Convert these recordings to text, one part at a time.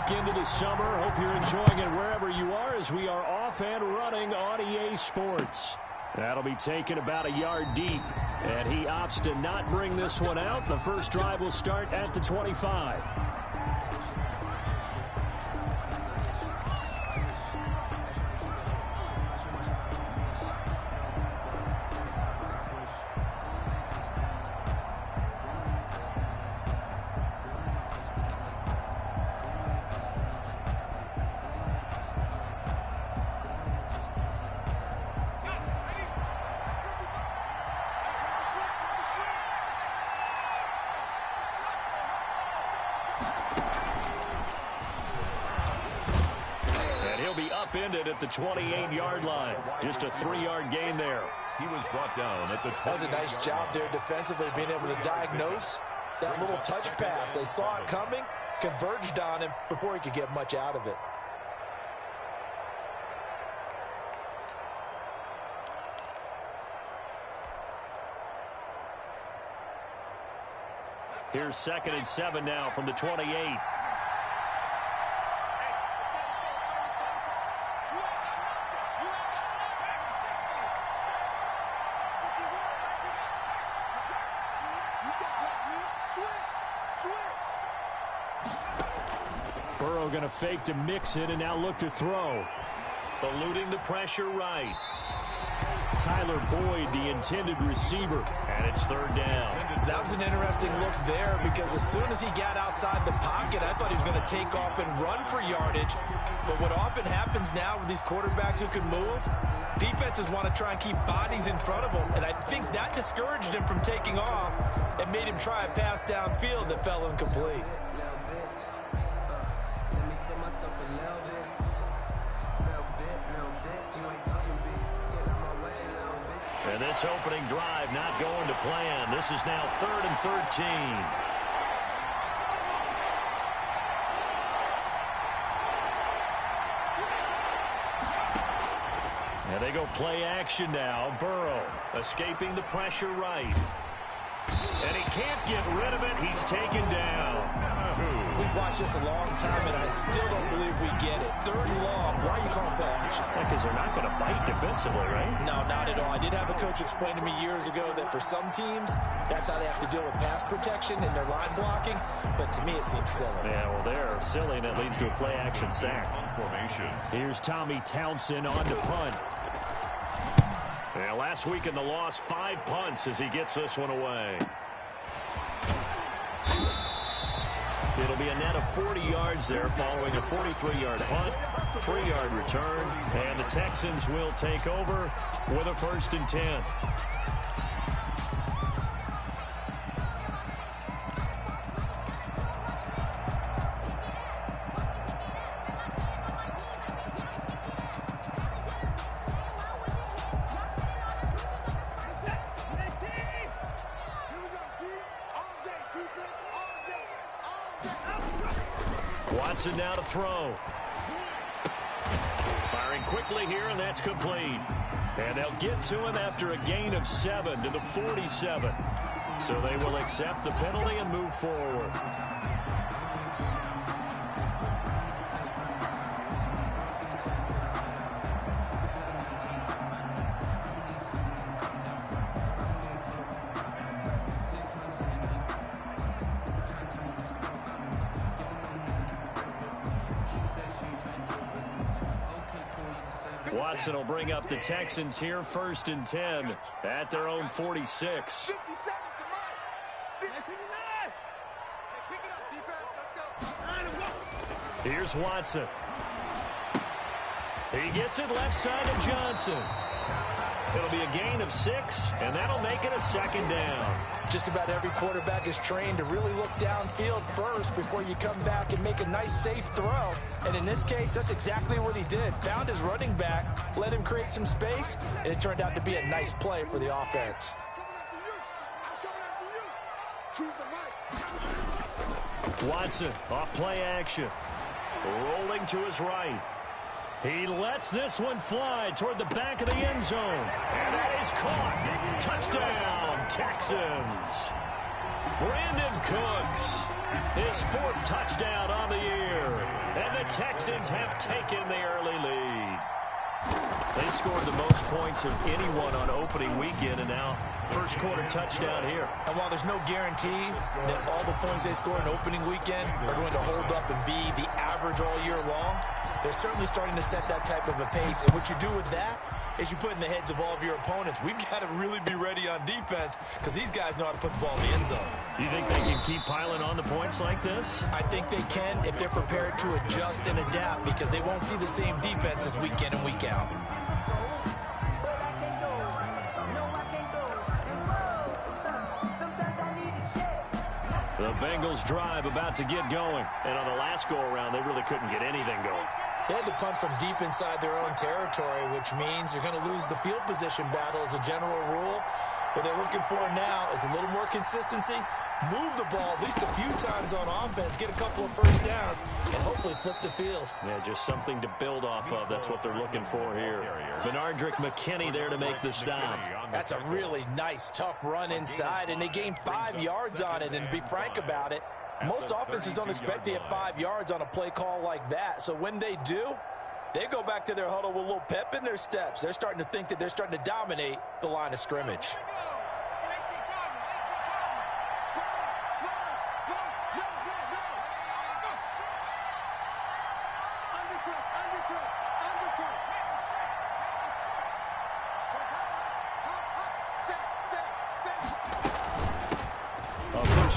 week into the summer. Hope you're enjoying it wherever you are as we are off and running on EA Sports. That'll be taken about a yard deep. And he opts to not bring this one out. The first drive will start at the 25. Upended at the 28-yard line. Just a 3-yard gain there. He was brought down at the 20. That was a nice job there defensively, being able to diagnose that little touch pass. They saw it coming, converged on him before he could get much out of it. Here's 2nd and 7 now from the 28. Burrow going to fake to mix it and now look to throw. Eluding the pressure right. Tyler Boyd, the intended receiver, and it's 3rd down. That was an interesting look there because as soon as he got outside the pocket, I thought he was going to take off and run for yardage. But what often happens now with these quarterbacks who can move, defenses want to try and keep bodies in front of them, and I think that discouraged him from taking off and made him try a pass downfield that fell incomplete. And this opening drive not going to plan. This is now 3rd and 13. And they go play action now. Burrow escaping the pressure right. And he can't get rid of it. He's taken down. We've watched this a long time, and I still don't believe we get it. 3rd and long. Why are you calling play action? Because they're not going to bite defensively, right? No, not at all. I did have a coach explain to me years ago that for some teams, that's how they have to deal with pass protection and their line blocking. But to me, it seems silly. Yeah, well, they're silly, and that leads to a play action sack. Here's Tommy Townsend on to punt. Yeah, last week in the loss, 5 punts as he gets this one away. It'll be a net of 40 yards there following a 43-yard punt, 3-yard return, and the Texans will take over with a 1st and 10. Watson now to throw. Firing quickly here, and that's complete. And they'll get to him after a gain of 7 to the 47. So they will accept the penalty and move forward. Watson will bring up the Texans here, 1st and 10 at their own 46. Here's Watson. He gets it left side of Johnson. It'll be a gain of 6, and that'll make it a 2nd down. Just about every quarterback is trained to really look downfield first before you come back and make a nice, safe throw. And in this case, that's exactly what he did. Found his running back, let him create some space, and it turned out to be a nice play for the offense. Watson off play action. Rolling to his right. He lets this one fly toward the back of the end zone. And that is caught. Touchdown, Texans. Brandon Cooks. His 4th touchdown on the year. And the Texans have taken the early lead. They scored the most points of anyone on opening weekend, and now first quarter touchdown here. And while there's no guarantee that all the points they score in opening weekend are going to hold up and be the average all year long, they're certainly starting to set that type of a pace. And what you do with that is you put in the heads of all of your opponents, we've got to really be ready on defense because these guys know how to put the ball in the end zone. Do you think they can keep piling on the points like this? I think they can if they're prepared to adjust and adapt because they won't see the same defenses week in and week out. The Bengals drive about to get going. And on the last go-around, they really couldn't get anything going. They had to punt from deep inside their own territory, which means you're going to lose the field position battle as a general rule. What they're looking for now is a little more consistency, move the ball at least a few times on offense, get a couple of first downs, and hopefully flip the field. Yeah, just something to build off of. That's what they're looking for here. Benardrick McKinney there to make the stop. That's a really nice, tough run inside, and they gained 5 yards on it. And to be frank about it, most offenses don't expect to get 5 yards on a play call like that. So when they do, they go back to their huddle with a little pep in their steps. They're starting to think that they're starting to dominate the line of scrimmage.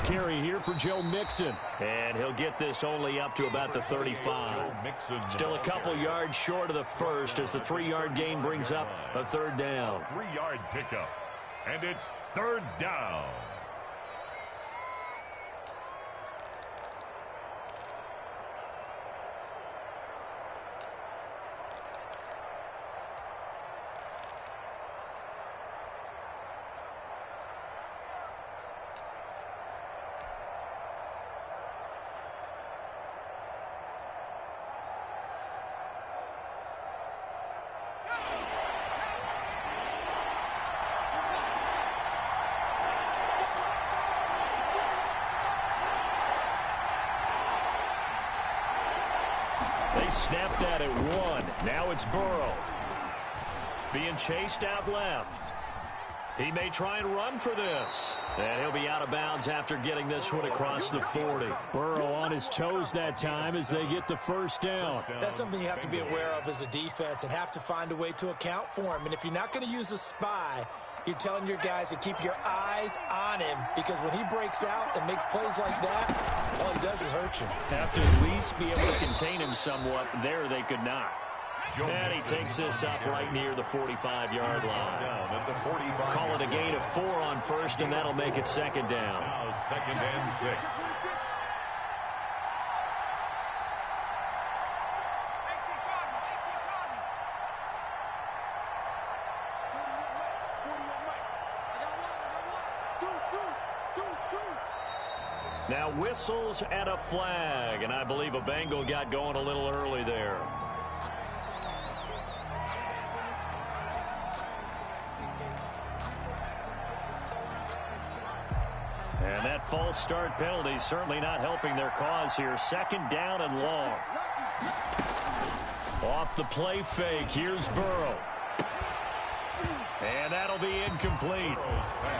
Carry here for Joe Mixon. And he'll get this only up to about the 35. Still a couple yards short of the first as the 3-yard gain brings up a 3rd down. 3-yard pickup. And it's 3rd down. They snapped that at 1. Now it's Burrow. Being chased out left. He may try and run for this. And he'll be out of bounds after getting this one across the 40. Burrow on his toes that time as they get the 1st down. That's something you have to be aware of as a defense and have to find a way to account for him. And if you're not going to use a spy, you're telling your guys to keep your eyes on him because when he breaks out and makes plays like that, all he does is hurt you. Have to at least be able to contain him somewhat. There they could not. And he takes this up right near the 45-yard line. Call it a gain of 4 on 1st, and that'll make it 2nd down. Now 2nd and 6. Now whistles and a flag, and I believe a Bengal got going a little early there. And that false start penalty certainly not helping their cause here. 2nd down and long. Off the play fake, here's Burrow. And that'll be incomplete.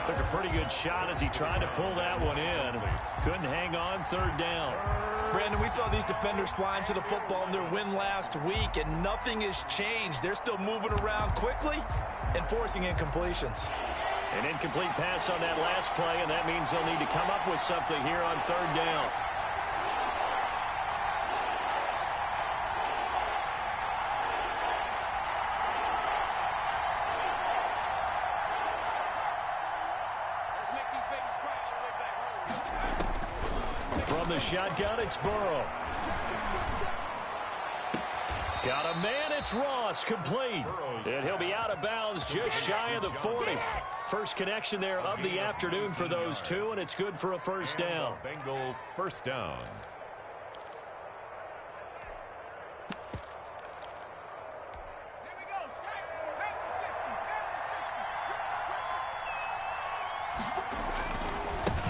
Took a pretty good shot as he tried to pull that one in. Couldn't hang on, 3rd down. Brandon, we saw these defenders flying to the football in their win last week, and nothing has changed. They're still moving around quickly and forcing incompletions. An incomplete pass on that last play, and that means they'll need to come up with something here on 3rd down. From the shotgun, it's Burrow. Got a man, it's Ross, complete. And he'll be out of bounds just shy of the 40. First connection there of the afternoon for those two, and it's good for a 1st down. Bengal 1st down.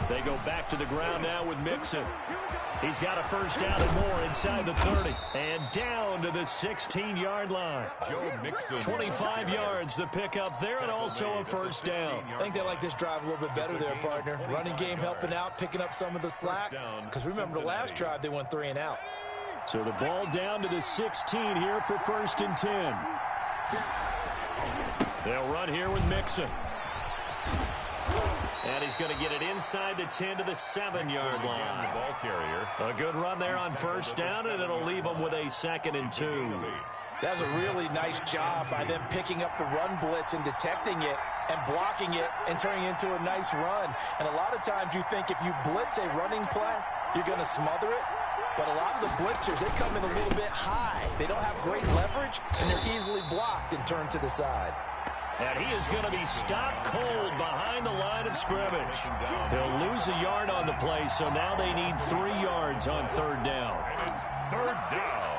They go back to the ground now with Mixon. He's got a first down and more inside the 30. And down to the 16-yard line. Joe Mixon. 25 yards the pickup there, and also a first down. I think they like this drive a little bit better there, partner. Running game helping out, picking up some of the slack. Because remember, the last drive, they went 3 and out. So the ball down to the 16 here for first and 10. They'll run here with Mixon. And he's going to get it inside the 10 to the 7-yard line. Ball carrier. A good run there on first down, and it'll leave them with a 2nd and 2. That's a really nice job by them picking up the run blitz and detecting it and blocking it and turning it into a nice run. And a lot of times you think if you blitz a running play, you're going to smother it. But a lot of the blitzers, they come in a little bit high. They don't have great leverage, and they're easily blocked and turned to the side. And he is going to be stopped cold behind the line of scrimmage. He'll lose a yard on the play, so now they need 3 yards on third down. And it's third down.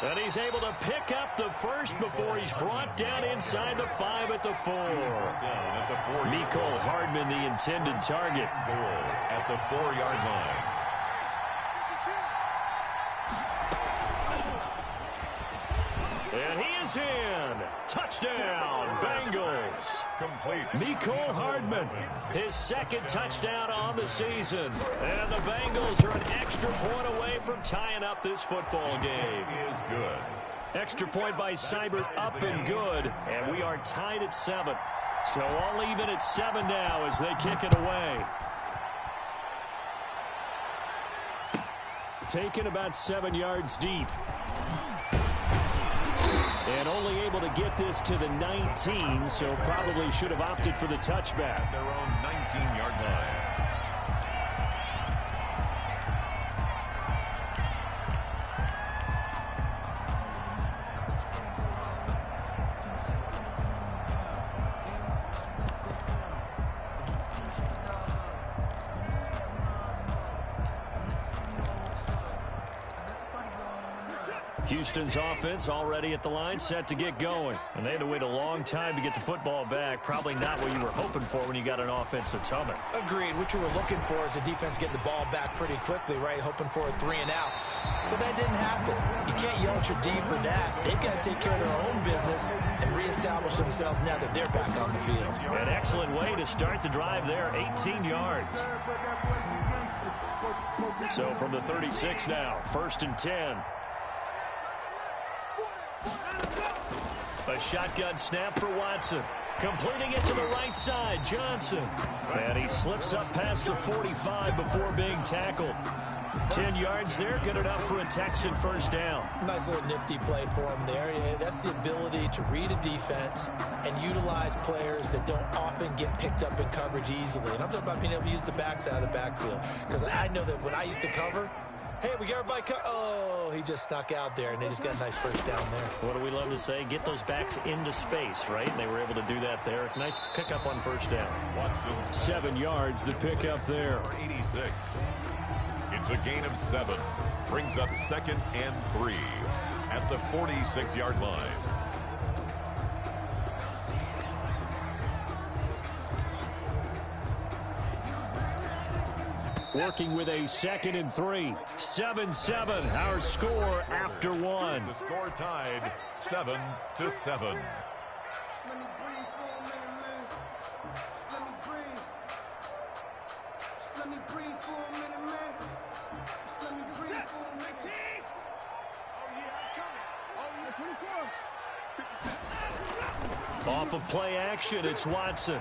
And he's able to pick up the first before he's brought down inside the 5 at the 4. Mecole Hardman, the intended target. At the 4-yard line. And he is in. Touchdown, Bengals. Complete. Mecole Hardman, his 2nd touchdown on the season. And the Bengals are an extra point away from tying up this football game. Is good. Extra point by Seibert, up and good. And we are tied at 7. So all even at 7 now as they kick it away. Taken about 7 yards deep. And only able to get this to the 19, so probably should have opted for the touchback. Their own 19-yard line. Houston's offense already at the line, set to get going. And they had to wait a long time to get the football back. Probably not what you were hoping for when you got an offense that's humming. Agreed. What you were looking for is the defense getting the ball back pretty quickly, right? Hoping for a 3 and out. So that didn't happen. You can't yell at your D for that. They've got to take care of their own business and reestablish themselves now that they're back on the field. An excellent way to start the drive there, 18 yards. So from the 36 now, 1st and 10. A shotgun snap for Watson. Completing it to the right side, Johnson. And he slips up past the 45 before being tackled. 10 yards there, good enough for a Texan first down. Nice little nifty play for him there. That's the ability to read a defense and utilize players that don't often get picked up in coverage easily. And I'm talking about being able to use the backside of the backfield. Because I know that when I used to cover, hey, we got everybody oh, he just snuck out there, and they just got a nice first down there. What do we love to say? Get those backs into space, right? And they were able to do that there. Nice pickup on first down. 7 yards, the pickup there. 86. It's a gain of 7. Brings up 2nd and 3 at the 46-yard line. Working with a 2nd and 3. 7-7, our score after 1. The score tied 7-7. Off of play action, it's Watson.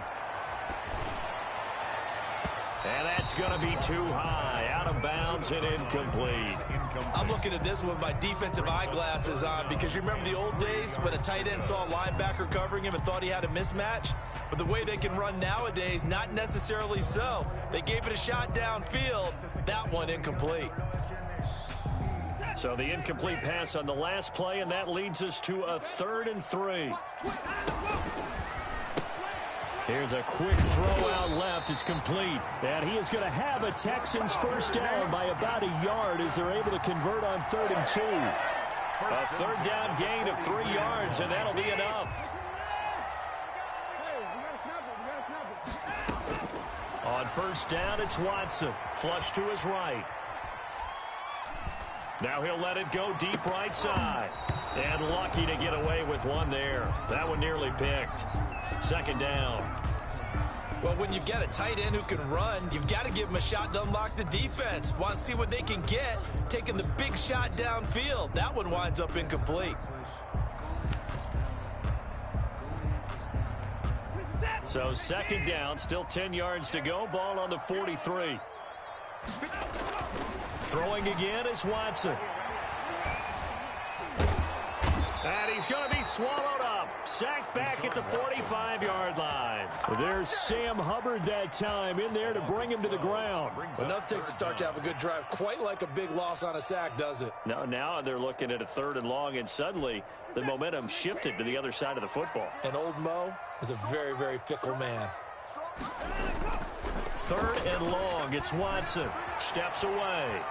And that's going to be too high. Out of bounds and incomplete. I'm looking at this with my defensive eyeglasses on because you remember the old days when a tight end saw a linebacker covering him and thought he had a mismatch? But the way they can run nowadays, not necessarily so. They gave it a shot downfield. That one incomplete. So the incomplete pass on the last play, and that leads us to a 3rd and 3. Here's a quick throw out left. It's complete. And he is going to have a Texans first down by about a yard as they're able to convert on 3rd and 2. A 3rd down gain of 3 yards, and that'll be enough. On first down, it's Watson. Flush to his right. Now he'll let it go deep right side. And lucky to get away with one there. That one nearly picked. 2nd down. Well, when you've got a tight end who can run, you've got to give him a shot to unlock the defense. Want to see what they can get, taking the big shot downfield. That one winds up incomplete. So 2nd down, still 10 yards to go. Ball on the 43. Throwing again is Watson. And he's going to be swallowed up. Sacked back at the 45-yard line. There's Sam Hubbard that time in there to bring him to the ground. Enough takes to start to have a good drive. Quite like a big loss on a sack, does it? Now they're looking at a 3rd and long, and suddenly the momentum shifted to the other side of the football. And old Mo is a very, very fickle man. 3rd and long. It's Watson. Steps away.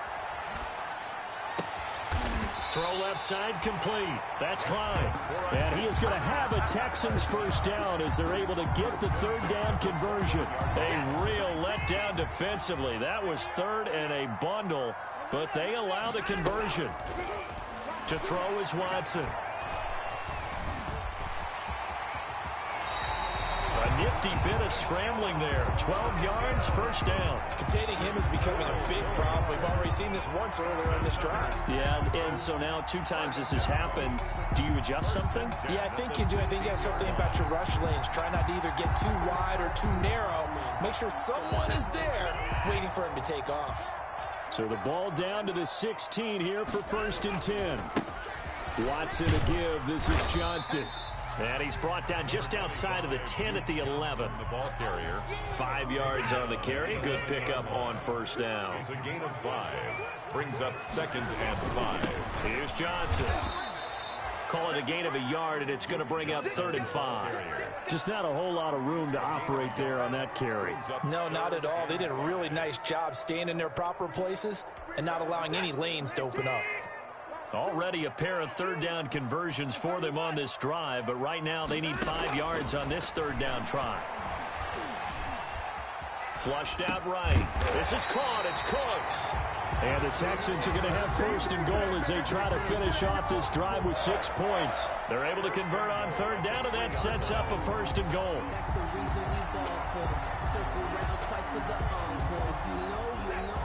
Throw left side complete. That's Klein. And he is going to have a Texans first down as they're able to get the 3rd down conversion. A real letdown defensively. That was 3rd and a bundle, but they allow the conversion. To throw is Watson. A nifty bit of scrambling there. 12 yards, first down. Containing him is becoming a big problem. We've already seen this once earlier in this drive. Yeah, and so now 2 times this has happened. Do you adjust something? Yeah, I think you do. I think you got to start thinking about your rush lanes. Try not to either get too wide or too narrow. Make sure someone is there waiting for him to take off. So the ball down to the 16 here for 1st and 10. Watson to give. This is Johnson. And he's brought down just outside of the 10 at the 11. The ball carrier. 5 yards on the carry. Good pickup on first down. It's a gain of 5. Brings up 2nd and 5. Here's Johnson. Call it a gain of a yard, and it's going to bring up 3rd and 5. Just not a whole lot of room to operate there on that carry. No, not at all. They did a really nice job staying in their proper places and not allowing any lanes to open up. Already a pair of 3rd down conversions for them on this drive, but right now they need 5 yards on this 3rd down try. Flushed out right. This is caught. It's Cooks. And the Texans are going to have 1st and goal as they try to finish off this drive with 6 points. They're able to convert on 3rd down, and that sets up a 1st and goal. That's the reason we ball for them. Circle round twice for the encore. If you know, you know.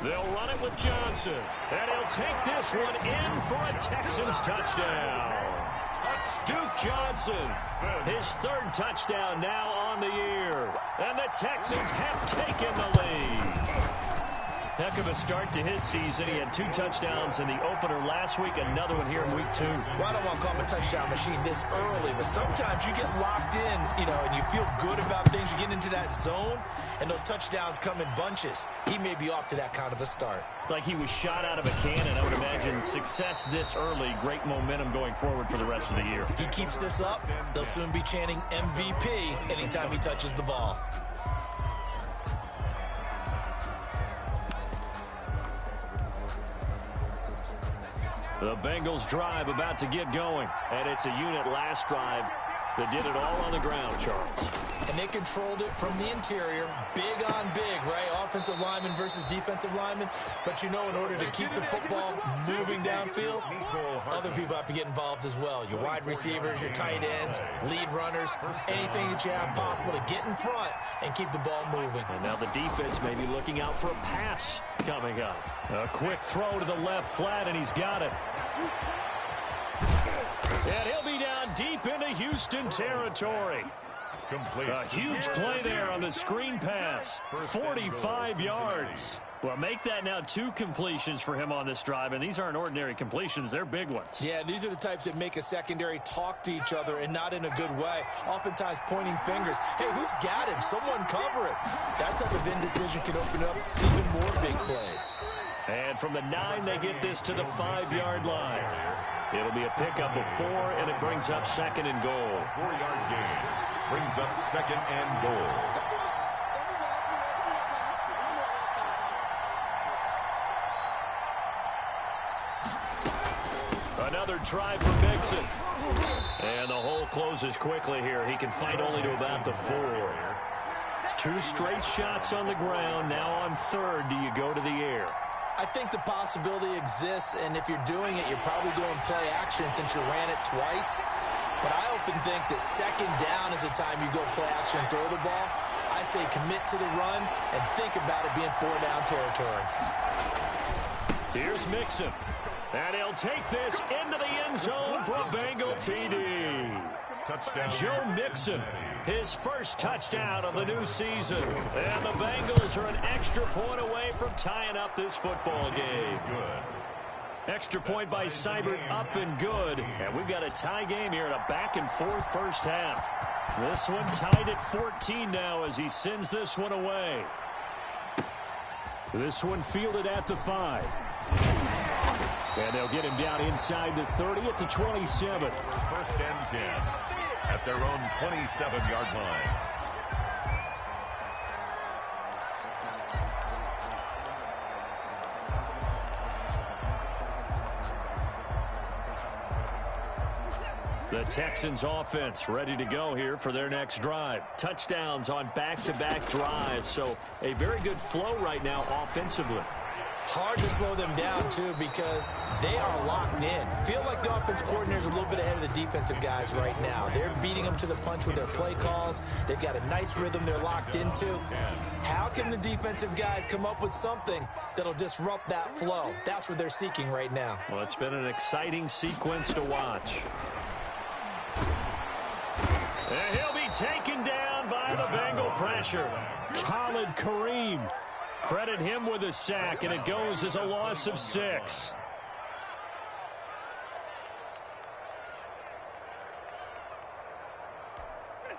They'll run it with Johnson. And he'll take this one in for a Texans touchdown. Duke Johnson, his 3rd touchdown now on the year. And the Texans have taken the lead. Heck of a start to his season. He had 2 touchdowns in the opener last week, another one here in week 2. Well, I don't want to call him a touchdown machine this early, but sometimes you get locked in, and you feel good about things. You get into that zone, and those touchdowns come in bunches. He may be off to that kind of a start. It's like he was shot out of a cannon. I would imagine success this early, great momentum going forward for the rest of the year. If he keeps this up, they'll soon be chanting MVP anytime he touches the ball. The Bengals drive about to get going, and it's a unit last drive that did it all on the ground, Charles. And they controlled it from the interior, big on big, right? Offensive lineman versus defensive lineman. But in order to keep the football moving downfield, other people have to get involved as well. Your wide receivers, your tight ends, lead runners, anything that you have possible to get in front and keep the ball moving. And now the defense may be looking out for a pass coming up. A quick throw to the left flat, and he's got it. And he'll be down deep into Houston territory. complete. A huge play there on the screen pass. 45 yards. Well, make that now 2 completions for him on this drive, and these aren't ordinary completions. They're big ones. Yeah, these are the types that make a secondary talk to each other and not in a good way. Oftentimes pointing fingers. Hey, who's got him? Someone cover it. That type of indecision can open up to even more big plays. And from the 9, they get this to the 5-yard line. It'll be a pickup of 4, and it brings up 2nd and goal. 4-yard gain brings up 2nd and goal. Another try for Mixon. And the hole closes quickly here. He can fight only to about the 4. 2 straight shots on the ground. Now on 3rd, do you go to the air? I think the possibility exists, and if you're doing it, you're probably going play action since you ran it twice. But I often think that 2nd down is the time you go play action and throw the ball. I say commit to the run and think about it being 4-down territory. Here's Mixon. And he'll take this into the end zone for a Bengal TD. Touchdown. Joe Mixon, his first touchdown of the new season. And the Bengals are an extra point away from tying up this football game. Extra point by Seibert, up and good. And we've got a tie game here in a back-and-forth first half. This one tied at 14 now as he sends this one away. This one fielded at the 5. And they'll get him down inside the 30 at the 27. 1st and 10 at their own 27-yard line. The Texans offense ready to go here for their next drive. Touchdowns on back-to-back drives, so a very good flow right now offensively. Hard to slow them down, too, because they are locked in. Feel like the offense coordinator's a little bit ahead of the defensive guys right now. They're beating them to the punch with their play calls. They've got a nice rhythm they're locked into. How can the defensive guys come up with something that'll disrupt that flow? That's what they're seeking right now. Well, it's been an exciting sequence to watch. And he'll be taken down by the Bengal pressure. Khalid Kareem. Credit him with a sack, and it goes as a loss of 6.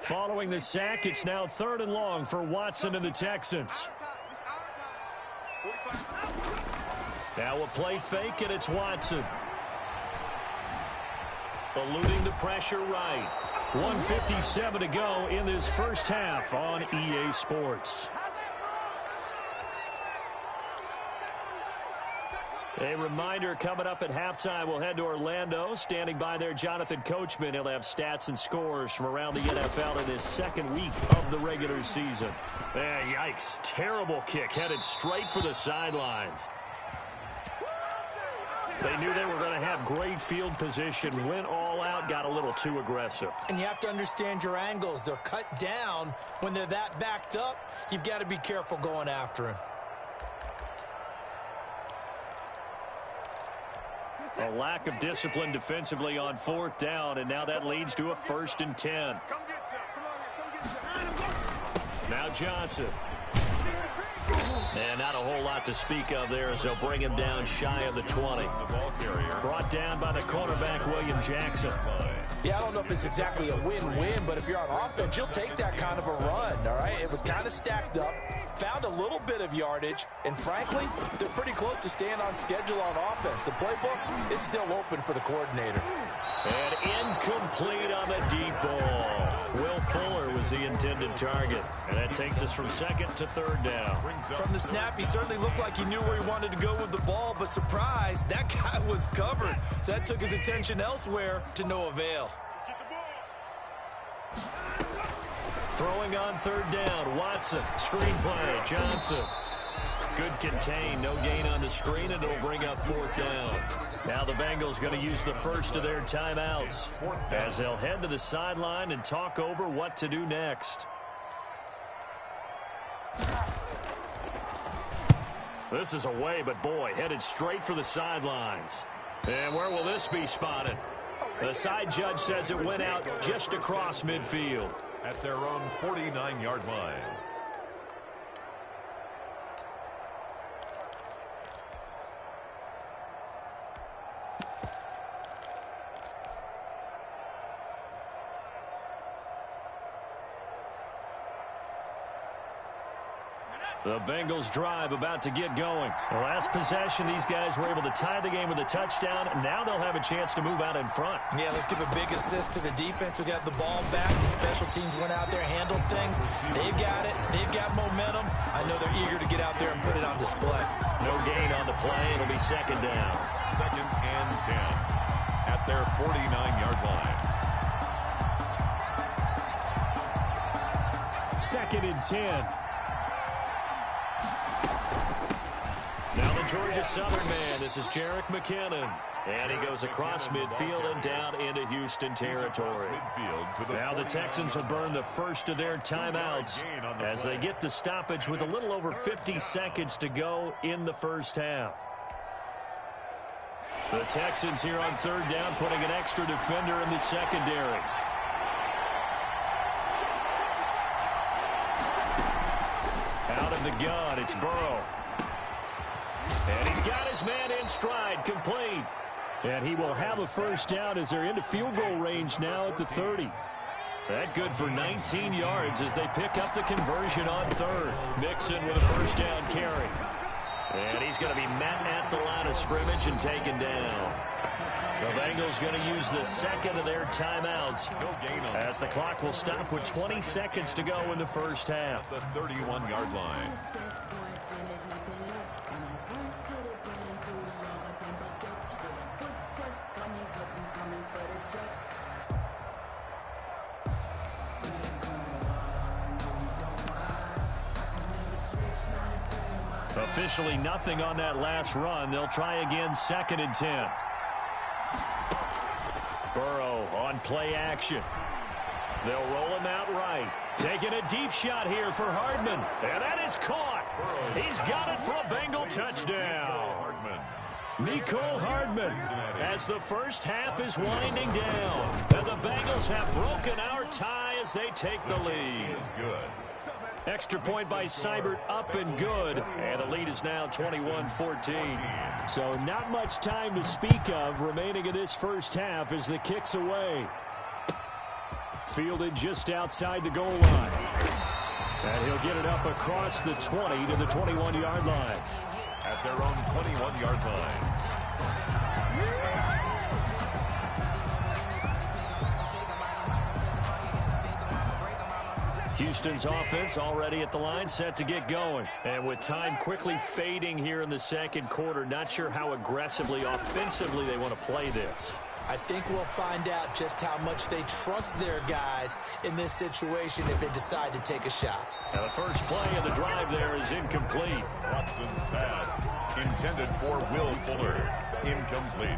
Following the sack, it's now 3rd and long for Watson and the Texans. Now a play fake, and it's Watson. Eluding the pressure right. 1:57 to go in this first half on EA Sports. A reminder, coming up at halftime, we'll head to Orlando. Standing by there, Jonathan Coachman. He'll have stats and scores from around the NFL in his 2nd week of the regular season. Yikes. Terrible kick. Headed straight for the sidelines. They knew they were going to have great field position. Went all out, got a little too aggressive. And you have to understand your angles. They're cut down. When they're that backed up, you've got to be careful going after him. A lack of discipline defensively on 4th down, and now that leads to a 1st and 10. Now Johnson. And not a whole lot to speak of there as they'll bring him down shy of the 20. Brought down by the cornerback, William Jackson. Yeah, I don't know if it's exactly a win-win, but if you're on offense, you'll take that kind of a run, all right? It was kind of stacked up, found a little bit of yardage, and frankly, they're pretty close to staying on schedule on offense. The playbook is still open for the coordinator. And incomplete on the deep ball. Will Fuller was the intended target. And that takes us from 2nd to 3rd down. From the snap, he certainly looked like he knew where he wanted to go with the ball, but surprise, that guy was covered. So that took his attention elsewhere to no avail. Throwing on 3rd down, Watson. Screen play, Johnson. Good contain, no gain on the screen, and it'll bring up 4th down. Now the Bengals going to use the first of their timeouts as they'll head to the sideline and talk over what to do next. This is away, but boy, headed straight for the sidelines. And where will this be spotted? The side judge says it went out just across midfield. at their own 49-yard line. The Bengals drive about to get going. The last possession, these guys were able to tie the game with a touchdown. Now they'll have a chance to move out in front. Yeah, let's give a big assist to the defense who got the ball back. The special teams went out there, handled things. They've got it. They've got momentum. I know they're eager to get out there and put it on display. No gain on the play. It'll be second down. 2nd and 10 at their 49-yard line. 2nd and 10. Now the Georgia Southern man. This is Jerick McKinnon. And he goes across midfield and down into Houston territory. Now the Texans will burn the first of their timeouts as they get the stoppage with a little over 50 seconds to go in the first half. The Texans here on 3rd down putting an extra defender in the secondary. Out of the gun, it's Burrow. And he's got his man in stride, complete. And he will have a first down as they're into field goal range now at the 30. That good for 19 yards as they pick up the conversion on 3rd. Mixon with a first down carry. And he's going to be met at the line of scrimmage and taken down. The Bengals going to use the second of their timeouts as the clock will stop with 20 seconds to go in the first half. The 31-yard line. Officially nothing on that last run. They'll try again, 2nd and 10. Burrow on play action. They'll roll him out right. Taking a deep shot here for Hardman. And that is caught. He's got it for a Bengal touchdown. Nicole Hardman as the first half is winding down. And the Bengals have broken our tie as they take the lead. Good. Extra point by Seibert, up and good. And the lead is now 21-14. So not much time to speak of remaining in this first half as the kick's away. Fielded just outside the goal line. And he'll get it up across the 20 to the 21-yard line. At their own 21-yard line. Houston's offense already at the line, set to get going. And with time quickly fading here in the second quarter, not sure how aggressively, offensively they want to play this. I think we'll find out just how much they trust their guys in this situation if they decide to take a shot. Now the first play of the drive there is incomplete. Watson's pass intended for Will Fuller. Incomplete.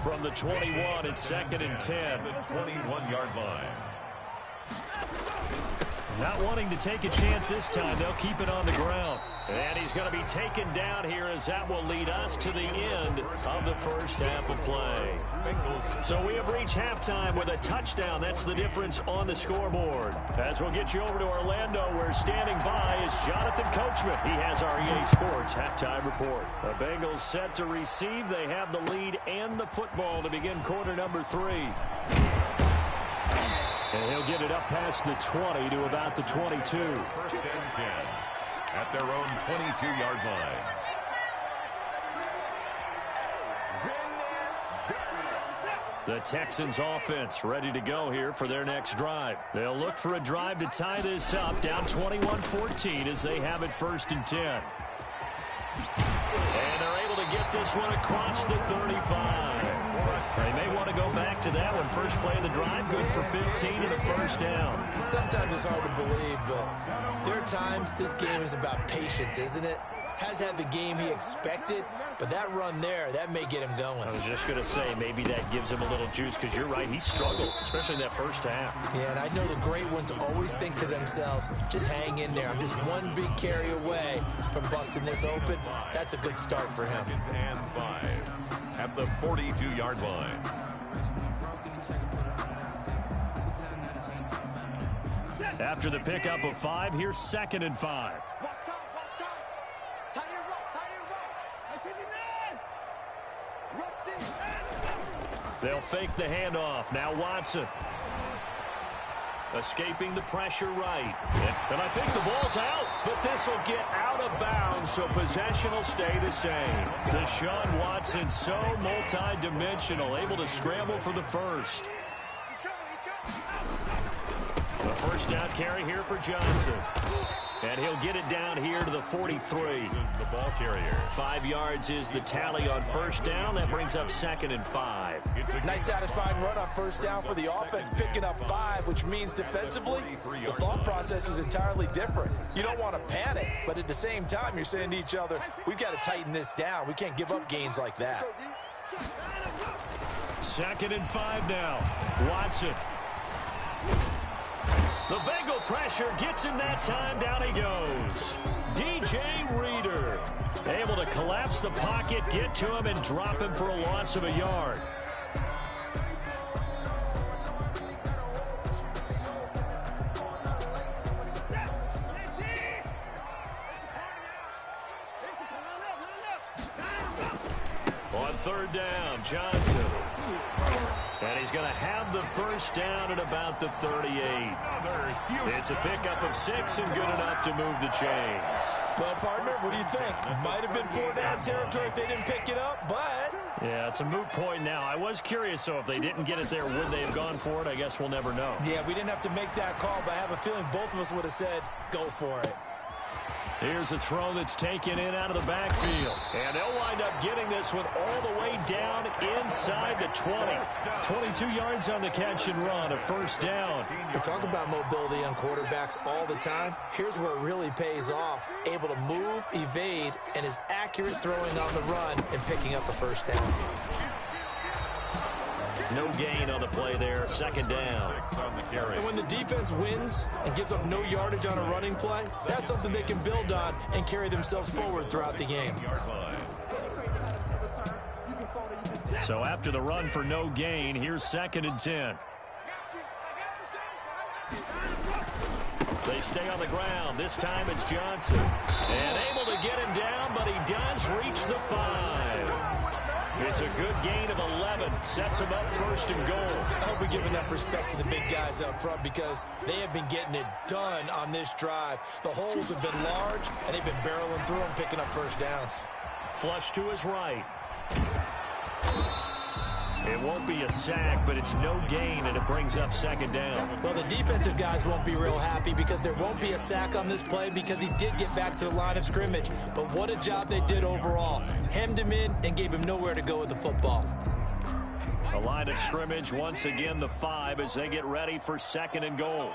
From the 21, it's 2nd and 10. The 21-yard line. Not wanting to take a chance this time, they'll keep it on the ground. And he's going to be taken down here as that will lead us to the end of the first half of play. So we have reached halftime with a touchdown. That's the difference on the scoreboard. As we'll get you over to Orlando, where standing by is Jonathan Coachman. He has our EA Sports halftime report. The Bengals set to receive. They have the lead and the football to begin quarter number 3. And he'll get it up past the 20 to about the 22. 1st and 10 at their own 22-yard line. The Texans offense ready to go here for their next drive. They'll look for a drive to tie this up, down 21-14 as they have it 1st and 10. And they're able to get this one across the 35. They may want to go back to that one. First play of the drive, good for 15 and a first down. Sometimes it's hard to believe, but there are times this game is about patience, isn't it? Has had the game he expected, but that run there, that may get him going. I was just going to say, maybe that gives him a little juice, because you're right, he struggled, especially in that first half. Yeah, and I know the great ones always think to themselves, just hang in there. I'm just one big carry away from busting this open. That's a good start for him. 2nd and 5 at the 42-yard line. After the pickup of 5, here's 2nd and 5. They'll fake the handoff. Now Watson. Escaping the pressure right. And I think the ball's out, but this will get out of bounds, so possession will stay the same. Deshaun Watson, so multi-dimensional, able to scramble for the first. The first down carry here for Johnson. And he'll get it down here to the 43. The ball carrier. 5 yards is the tally on first down. That brings up 2nd and 5. Nice satisfying run on first down for the offense, picking up 5, which means defensively, the thought process is entirely different. You don't want to panic, but at the same time, you're saying to each other, we've got to tighten this down. We can't give up gains like that. 2nd and 5 now. Watson. The Bengal pressure gets him that time. Down he goes. DJ Reader able to collapse the pocket, get to him, and drop him for a loss of a yard. On 3rd down, Johnson. And he's going to have the first down at about the 38. It's a pickup of 6 and good enough to move the chains. Well, partner, what do you think? Might have been 4-down territory if they didn't pick it up, but... Yeah, it's a moot point now. I was curious, so if they didn't get it there, would they have gone for it? I guess we'll never know. Yeah, we didn't have to make that call, but I have a feeling both of us would have said, go for it. Here's a throw that's taken in out of the backfield. And they'll wind up getting this one all the way down inside the 20. 22 yards on the catch and run, a first down. We talk about mobility on quarterbacks all the time. Here's where it really pays off. Able to move, evade, and is accurate throwing on the run and picking up a first down. No gain on the play there, 2nd down. And when the defense wins and gives up no yardage on a running play, that's something they can build on and carry themselves forward throughout the game. So after the run for no gain, here's 2nd and 10. They stay on the ground. This time it's Johnson. And able to get him down, but he does reach the 5. It's a good gain of 11. Sets him up 1st and goal. I hope we give enough respect to the big guys up front because they have been getting it done on this drive. The holes have been large, and they've been barreling through them, picking up first downs. Flush to his right. It won't be a sack, but it's no gain, and it brings up 2nd down. Well, the defensive guys won't be real happy because there won't be a sack on this play because he did get back to the line of scrimmage. But what a job they did overall. Hemmed him in and gave him nowhere to go with the football. A line of scrimmage, once again the 5 as they get ready for 2nd and goal.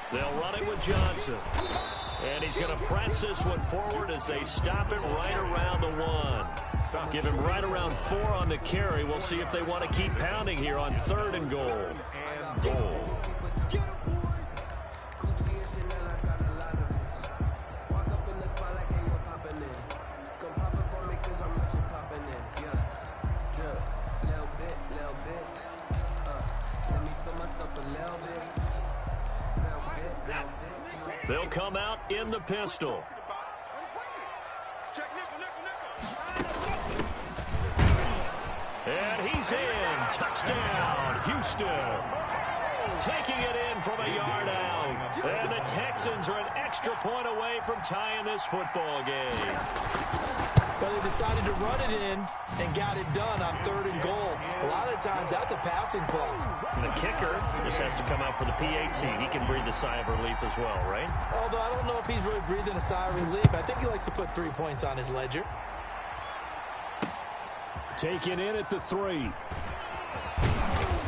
They'll run it with Johnson. And he's going to press this one forward as they stop it right around the 1. Give him right around 4 on the carry. We'll see if they want to keep pounding here on 3rd and goal. And goal. They'll come out in the pistol. And he's in. Touchdown, Houston. Taking it in from a yard out. And the Texans are an extra point away from tying this football game. But they decided to run it in and got it done on 3rd and goal. A lot of times, that's a passing play. And the kicker just has to come out for the PAT. He can breathe a sigh of relief as well, right? Although I don't know if he's really breathing a sigh of relief. I think he likes to put 3 points on his ledger. Taken in at the 3.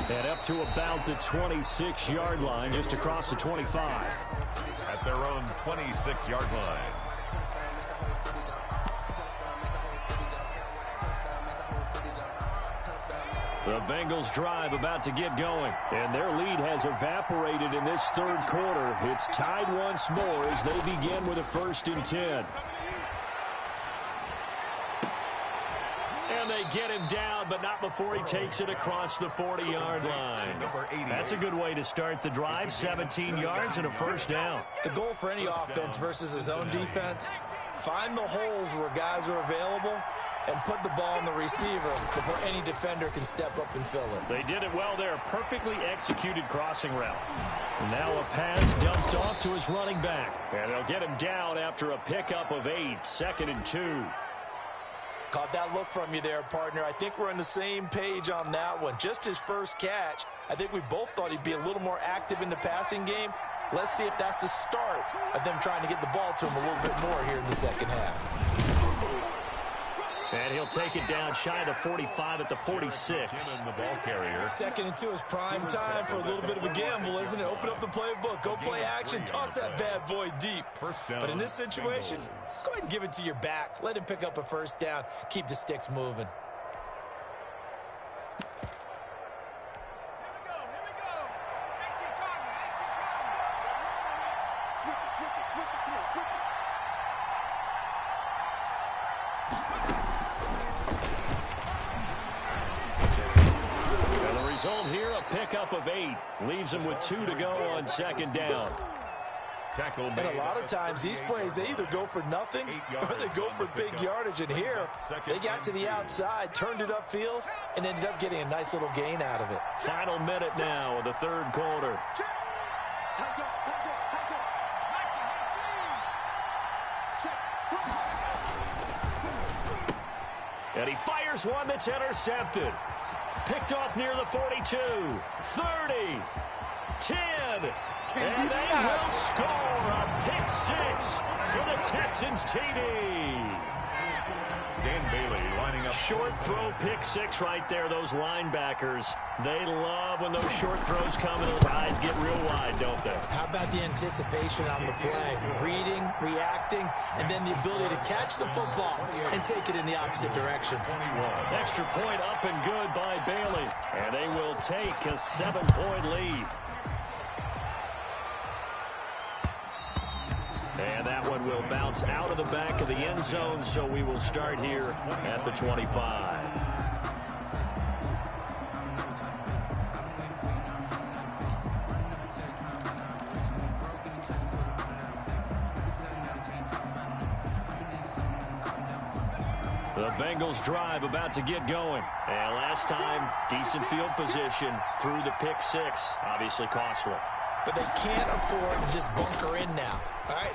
And up to about the 26-yard line, just across the 25. At their own 26-yard line. The Bengals drive about to get going, and their lead has evaporated in this third quarter. It's tied once more as they begin with a 1st and 10. And they get him down, but not before he takes it across the 40-yard line. That's a good way to start the drive, 17 yards and a 1st down. The goal for any offense versus his own defense, find the holes where guys are available and put the ball on the receiver before any defender can step up and fill it. They did it well there. Perfectly executed crossing route. Now a pass dumped off to his running back. And they'll get him down after a pickup of 8, 2nd and 2. Caught that look from you there, partner. I think we're on the same page on that one. Just his first catch, I think we both thought he'd be a little more active in the passing game. Let's see if that's the start of them trying to get the ball to him a little bit more here in the second half. And he'll take it down shy of the 45 at the 46. The ball carrier. 2nd and 2 is prime time for a little bit of a gamble, isn't it? Open up the playbook, go play action, toss that bad boy deep. But in this situation, go ahead and give it to your back. Let him pick up a 1st down. Keep the sticks moving. Result here, a pickup of 8. Leaves him with 2 to go on 2nd down. And a lot of times these plays, they either go for nothing or they go for big yardage. And here, they got to the outside, turned it upfield, and ended up getting a nice little gain out of it. Final minute now of the 3rd quarter. And he fires one that's intercepted. Picked off near the 42, 30, 10, and they will score a pick 6 for the Texans TD. Dan Bailey lining up. Short throw, pick 6 right there. Those linebackers, they love when those short throws come and their eyes get real wide, don't they? How about the anticipation on the play? Reading, reacting, and then the ability to catch the football and take it in the opposite direction. Extra point up and good by Bailey. And they will take a 7-point lead. And that one will bounce out of the back of the end zone, so we will start here at the 25. The Bengals drive about to get going. And last time, decent field position through the pick 6. Obviously costly. But they can't afford to just bunker in now. All right,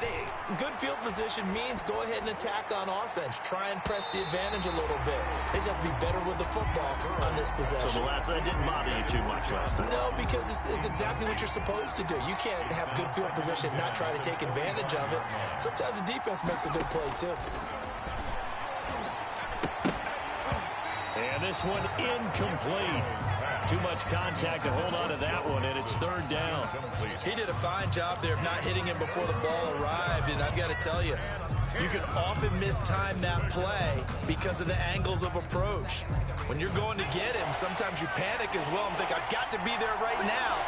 good field position means go ahead and attack on offense. Try and press the advantage a little bit. They just have to be better with the football on this possession. So that didn't bother you too much last time? No, because it's exactly what you're supposed to do. You can't have good field position and not try to take advantage of it. Sometimes the defense makes a good play, too. And this one incomplete. Too much contact to hold on to that one, and it's 3rd down. He did a fine job there of not hitting him before the ball arrived, and I've got to tell you, you can often mistime that play because of the angles of approach. When you're going to get him, sometimes you panic as well and think, I've got to be there right now.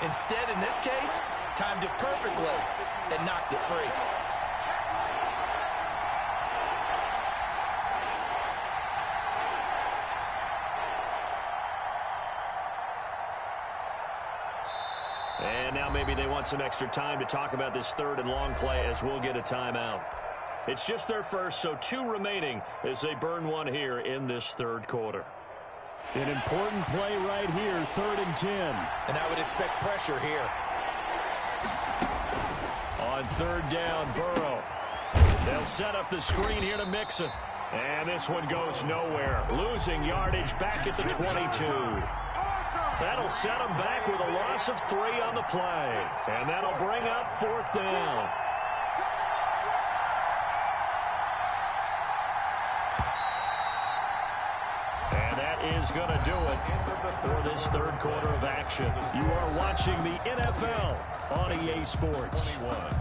Instead, in this case, timed it perfectly and knocked it free. And now maybe they want some extra time to talk about this 3rd and long play as we'll get a timeout. It's just their first, so 2 remaining as they burn one here in this 3rd quarter. An important play right here, 3rd and 10. And I would expect pressure here. On 3rd down, Burrow. They'll set up the screen here to Mixon. And this one goes nowhere. Losing yardage back at the 22. That'll set them back with a loss of 3 on the play. And that'll bring up 4th down. And that is going to do it for this 3rd quarter of action. You are watching the NFL on EA Sports. 21.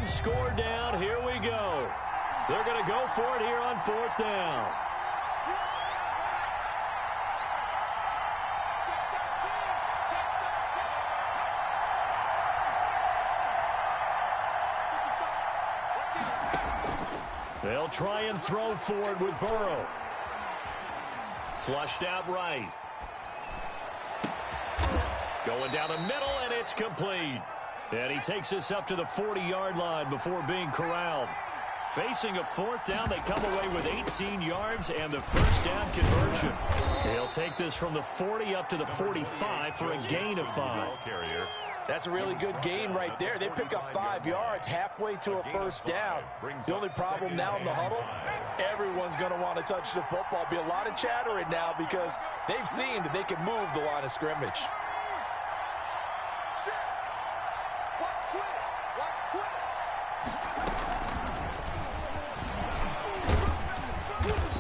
One score down. Here we go. They're going to go for it here on 4th down. They'll try and throw for it with Burrow. Flushed out right. Going down the middle, and it's complete. And he takes us up to the 40-yard line before being corralled. Facing a 4th down, they come away with 18 yards and the first down conversion. He'll take this from the 40 up to the 45 for a gain of 5. That's a really good gain right there. They pick up 5 yards halfway to a first down. The only problem now in the huddle, everyone's going to want to touch the football. Be a lot of chattering now because they've seen that they can move the line of scrimmage.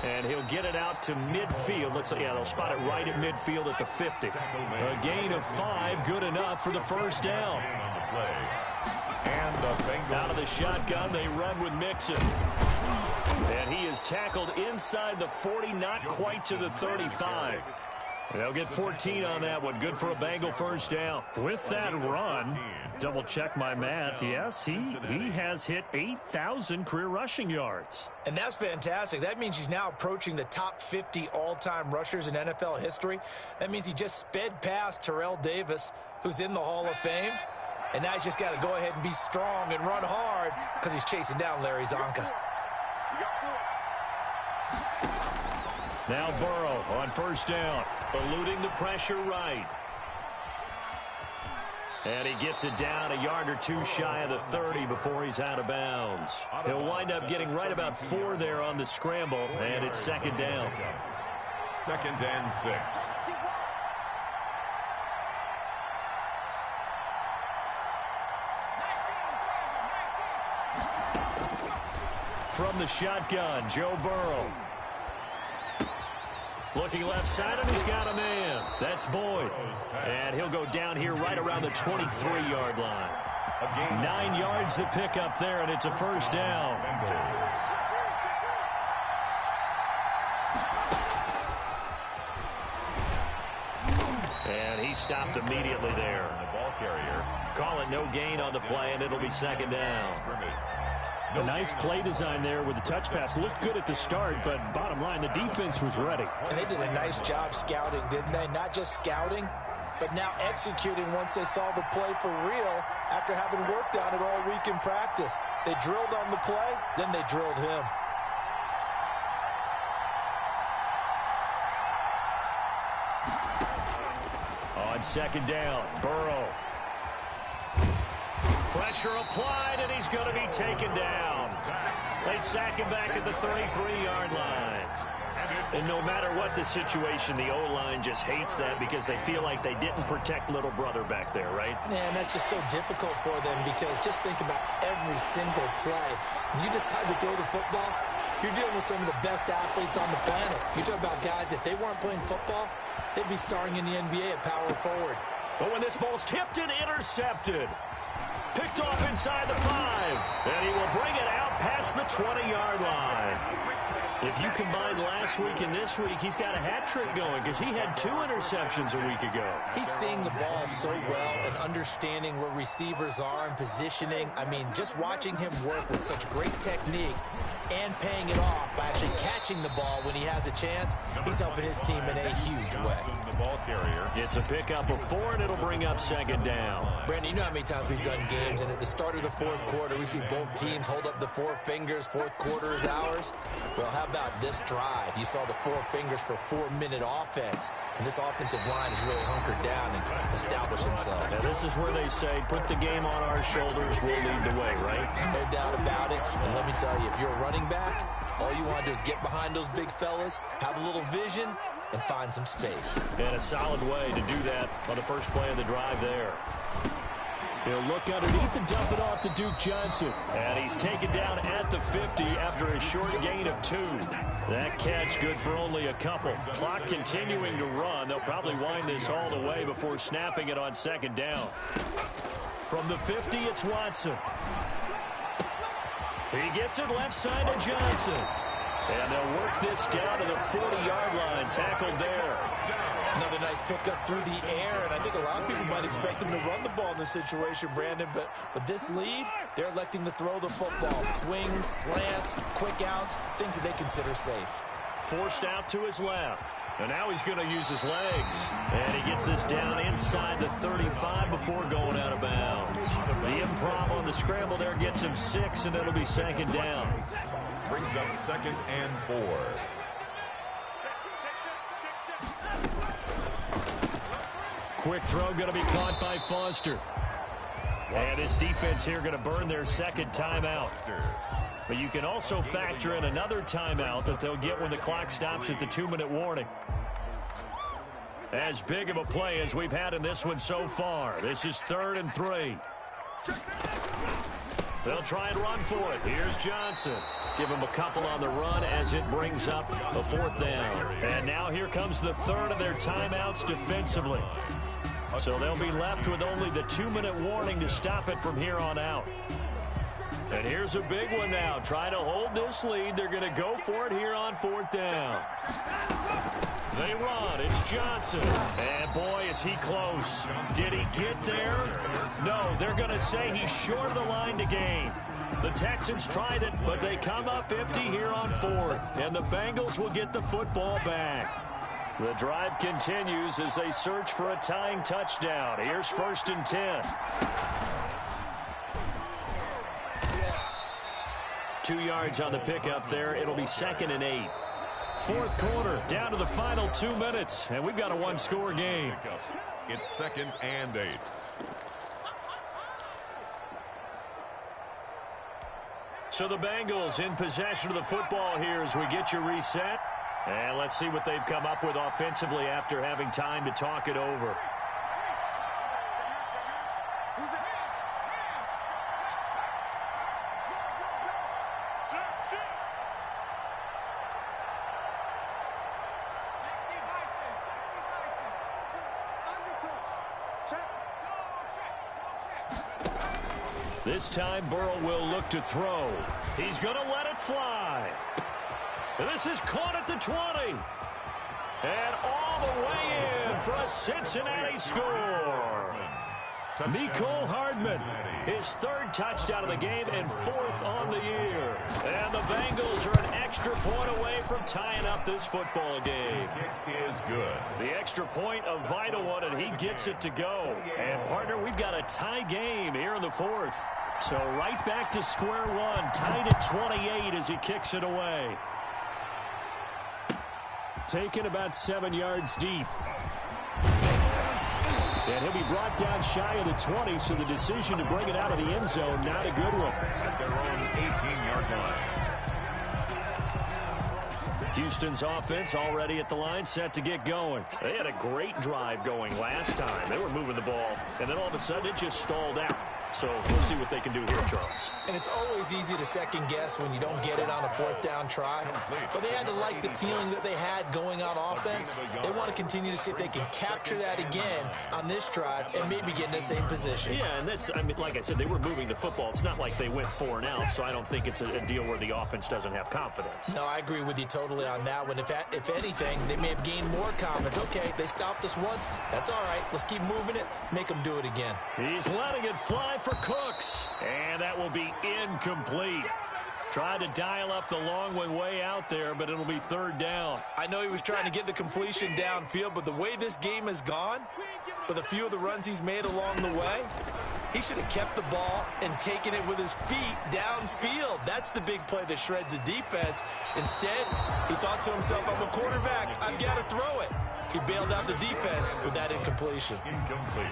And he'll get it out to midfield. Looks like, yeah, they'll spot it right at midfield at the 50. A gain of 5, good enough for the first down. Out of the shotgun, they run with Mixon. And he is tackled inside the 40, not quite to the 35. They'll get 14 on that one. Good for a Bengal first down. With that run, double check my math. Yes, he has hit 8,000 career rushing yards. And that's fantastic. That means he's now approaching the top 50 all-time rushers in NFL history. That means he just sped past Terrell Davis, who's in the Hall of Fame. And now he's just got to go ahead and be strong and run hard because he's chasing down Larry Zonka. Now Burrow on first down, eluding the pressure right. And he gets it down a yard or two shy of the 30 before he's out of bounds. He'll wind up getting right about 4 there on the scramble, and it's second down. 2nd and 6. From the shotgun, Joe Burrow. Looking left side, and he's got a man. That's Boyd. And he'll go down here right around the 23-yard line. 9 yards to pick up there, and it's a first down. And he stopped immediately there. Call it no gain on the play, and it'll be second down. A nice play design there with the touch pass. Looked good at the start, but bottom line, the defense was ready. And they did a nice job scouting, didn't they? Not just scouting, but now executing once they saw the play for real after having worked on it all week in practice. They drilled on the play, then they drilled him. On second down, Burrow. Pressure applied, and he's going to be taken down. They sack him back at the 33-yard line. And no matter what the situation, the O-line just hates that because they feel like they didn't protect little brother back there, right? Man, that's just so difficult for them because just think about every single play. When you decide to throw the football, you're dealing with some of the best athletes on the planet. You talk about guys, if they weren't playing football, they'd be starring in the NBA at power forward. But when this ball's tipped and intercepted, picked off inside the 5, and he will bring it out past the 20-yard line. If you combine last week and this week, he's got a hat trick going because he had 2 interceptions a week ago. He's seeing the ball so well and understanding where receivers are and positioning. I mean, just watching him work with such great technique and paying it off by actually catching the ball when he has a chance, he's helping his team in a huge way. It's a pickup of 4, and it'll bring up second down. Brandon, you know how many times we've done games, and at the start of the 4th quarter, we see both teams hold up the 4 fingers, 4th quarter is ours. Well, how about this drive? You saw the 4 fingers for 4-minute offense, and this offensive line has really hunkered down and established themselves. Now, this is where they say, put the game on our shoulders, we'll lead the way, right? No doubt about it, and let me tell you, if you're a running back, all you want to do is get behind those big fellas, have a little vision, and find some space. And a solid way to do that on the first play of the drive there. He'll look underneath and dump it off to Duke Johnson. And he's taken down at the 50 after a short gain of 2. That catch good for only a couple. Clock continuing to run. They'll probably wind this all the way before snapping it on second down. From the 50, it's Watson. He gets it left side to Johnson. And they'll work this down to the 40-yard line. Tackled there. Another nice pickup through the air, and I think a lot of people might expect him to run the ball in this situation, Brandon, but with this lead, they're electing to throw the football. Swings, slants, quick outs, things that they consider safe. Forced out to his left. And now he's going to use his legs. And he gets this down inside the 35 before going out of bounds. The improv on the scramble there gets him 6, and it'll be second down. Brings up 2nd and 4. Quick throw going to be caught by Foster. And this defense here going to burn their second timeout. But you can also factor in another timeout that they'll get when the clock stops at the 2-minute warning. As big of a play as we've had in this one so far. This is 3rd and 3. They'll try and run for it. Here's Johnson. Give him a couple on the run as it brings up a 4th down. And now here comes the 3rd of their timeouts defensively. So they'll be left with only the 2-minute warning to stop it from here on out. And here's a big one now. Trying to hold this lead. They're going to go for it here on 4th down. They run. It's Johnson. And boy, is he close. Did he get there? No, they're going to say he's short of the line to gain. The Texans tried it, but they come up empty here on 4th. And the Bengals will get the football back. The drive continues as they search for a tying touchdown. Here's 1st and 10. 2 yards on the pickup there. It'll be 2nd and 8. 4th quarter, down to the final 2 minutes, and we've got a one-score game. It's 2nd and 8. So the Bengals in possession of the football here as we get you reset. And let's see what they've come up with offensively after having time to talk it over. This time Burrow will look to throw. He's going to let it fly. And this is caught at the 20. And all the way in for a Cincinnati score. Mecole Hardman, his 3rd touchdown of the game and 4th on the year. And the Bengals are an extra point away from tying up this football game. Kick is good. The extra point, a vital one, and he gets it to go. And, partner, we've got a tie game here in the 4th. So right back to square one, tied at 28 as he kicks it away. Taken about 7 yards deep. And he'll be brought down shy of the 20, so the decision to bring it out of the end zone, not a good one. At their own 18-yard line. Houston's offense already at the line, set to get going. They had a great drive going last time. They were moving the ball, and then all of a sudden it just stalled out. So we'll see what they can do here, Charles. And it's always easy to second guess when you don't get it on a 4th down try. But they had to like the feeling that they had going on offense. They want to continue to see if they can capture that again on this drive and maybe get in the same position. Yeah, and that's, I mean, like I said, they were moving the football. It's not like they went 4 and out, so I don't think it's a deal where the offense doesn't have confidence. No, I agree with you totally on that one. If anything, they may have gained more confidence. Okay, they stopped us once. That's all right. Let's keep moving it. Make them do it again. He's letting it fly for Cooks, and that will be incomplete. Tried to dial up the long one way out there, but it'll be 3rd down. I know he was trying to get the completion downfield, but the way this game has gone, with a few of the runs he's made along the way, he should have kept the ball and taken it with his feet downfield. That's the big play that shreds the defense. Instead, he thought to himself, I'm a quarterback. I've got to throw it. He bailed out the defense with that incompletion.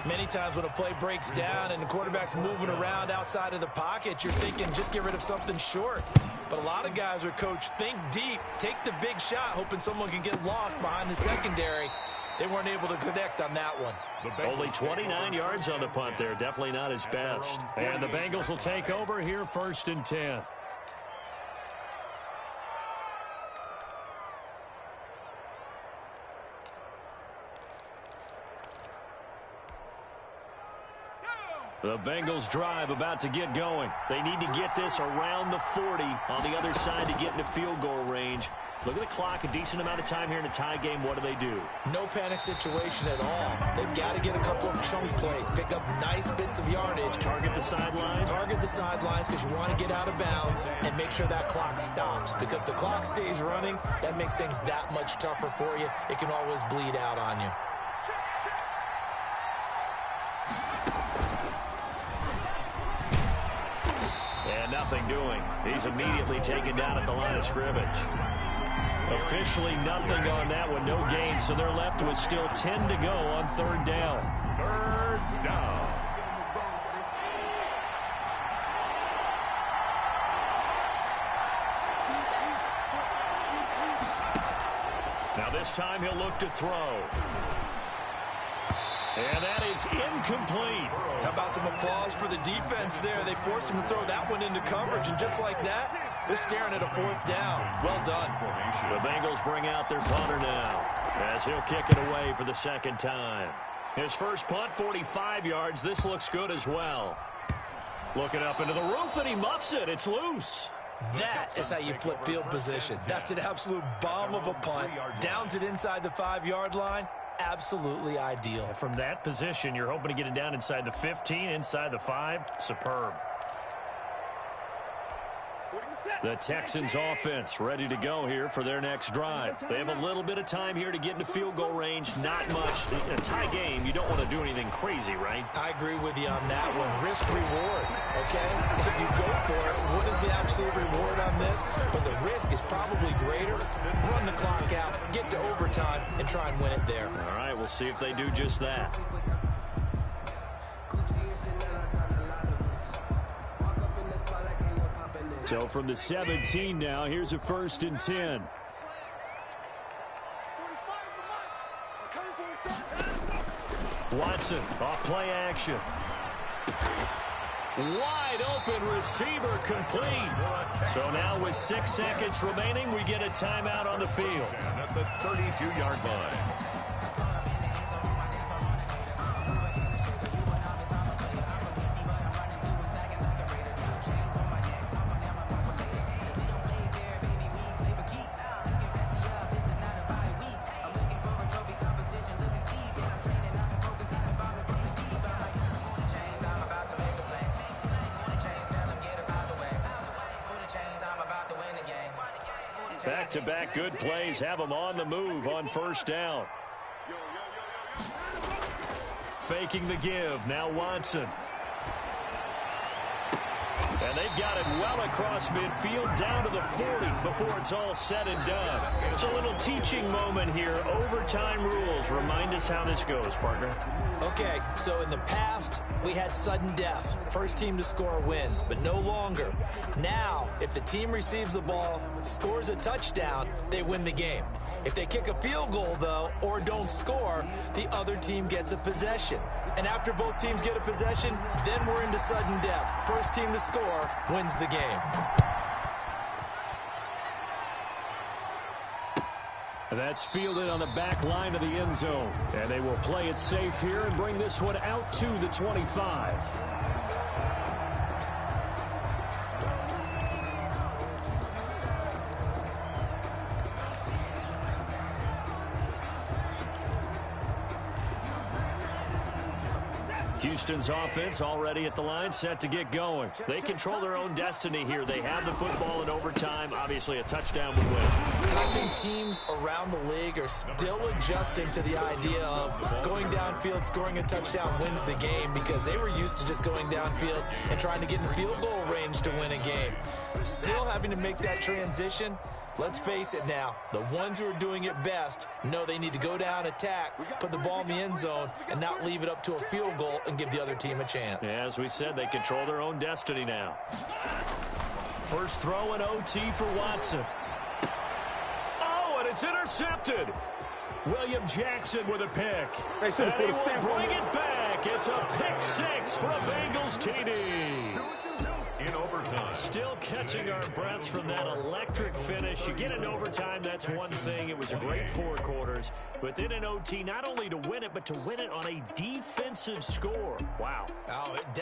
Many times when a play breaks down and the quarterback's moving around outside of the pocket, you're thinking just get rid of something short. But a lot of guys are coached, think deep, take the big shot, hoping someone can get lost behind the secondary. They weren't able to connect on that one. Only 29 yards on the punt there. Definitely not his best. And the Bengals will take over here 1st and 10. The Bengals drive about to get going. They need to get this around the 40 on the other side to get into field goal range. Look at the clock, a decent amount of time here in a tie game. What do? No panic situation at all. They've got to get a couple of chunk plays, pick up nice bits of yardage. Target the sidelines? Target the sidelines because you want to get out of bounds and make sure that clock stops. Because if the clock stays running, that makes things that much tougher for you. It can always bleed out on you. And nothing doing. He's immediately taken down at the line of scrimmage. Officially nothing on that one, no gain, so they're left with still 10 to go on third down. Third down. Now this time he'll look to throw. And that is incomplete. How about some applause for the defense there? They forced him to throw that one into coverage, and just like that, they're staring at a fourth down. Well done. The Bengals bring out their punter now as he'll kick it away for the second time. His first punt, 45 yards. This looks good as well. Looking up into the roof, and he muffs it. It's loose. That is how you flip field position. That's an absolute bomb of a punt. Downs it inside the 5-yard line. Absolutely ideal. From that position, you're hoping to get it down inside the 15, inside the 5. Superb. The Texans offense ready to go here for their next drive. They have a little bit of time here to get into field goal range. Not much. In a tie game, you don't want to do anything crazy, right? I agree with you on that one. Risk reward, okay? If you go for it, what is the absolute reward on this? But the risk is probably greater. Run the clock out, get to overtime, and try and win it there. All right, we'll see if they do just that. So from the 17 now, here's a 1st and 10. Watson off play action. Wide open receiver complete. So now with 6 seconds remaining, we get a timeout on the field. At the 32-yard line. Back-to-back good plays have them on the move on first down. Faking the give. Now Watson. And they've got it well across midfield down to the 40 before it's all said and done. It's a little teaching moment here. Overtime rules. Remind us how this goes, partner. Okay, so in the past, we had sudden death. First team to score wins, but no longer. Now, if the team receives the ball, scores a touchdown, they win the game. If they kick a field goal, though, or don't score, the other team gets a possession. And after both teams get a possession, then we're into sudden death. First team to score wins the game. That's fielded on the back line of the end zone. And they will play it safe here and bring this one out to the 25. Houston's offense already at the line, set to get going. They control their own destiny here. They have the football in overtime. Obviously, a touchdown would win. And I think teams around the league are still adjusting to the idea of going downfield, scoring a touchdown wins the game, because they were used to just going downfield and trying to get in field goal range to win a game. Still having to make that transition. Let's face it now, the ones who are doing it best know they need to go down, attack, put the ball in the end zone, and not leave it up to a field goal and give the other team a chance. Yeah, as we said, they control their own destiny now. First throw in OT for Watson. Oh, and it's intercepted. William Jackson with a pick. And he will bring it back. It's a pick six for a Bengals TD. In overtime. Still catching our breaths from that electric finish. You get in overtime, that's one thing. It was a great 4 quarters. But then in OT, not only to win it, but to win it on a defensive score. Wow. Oh, it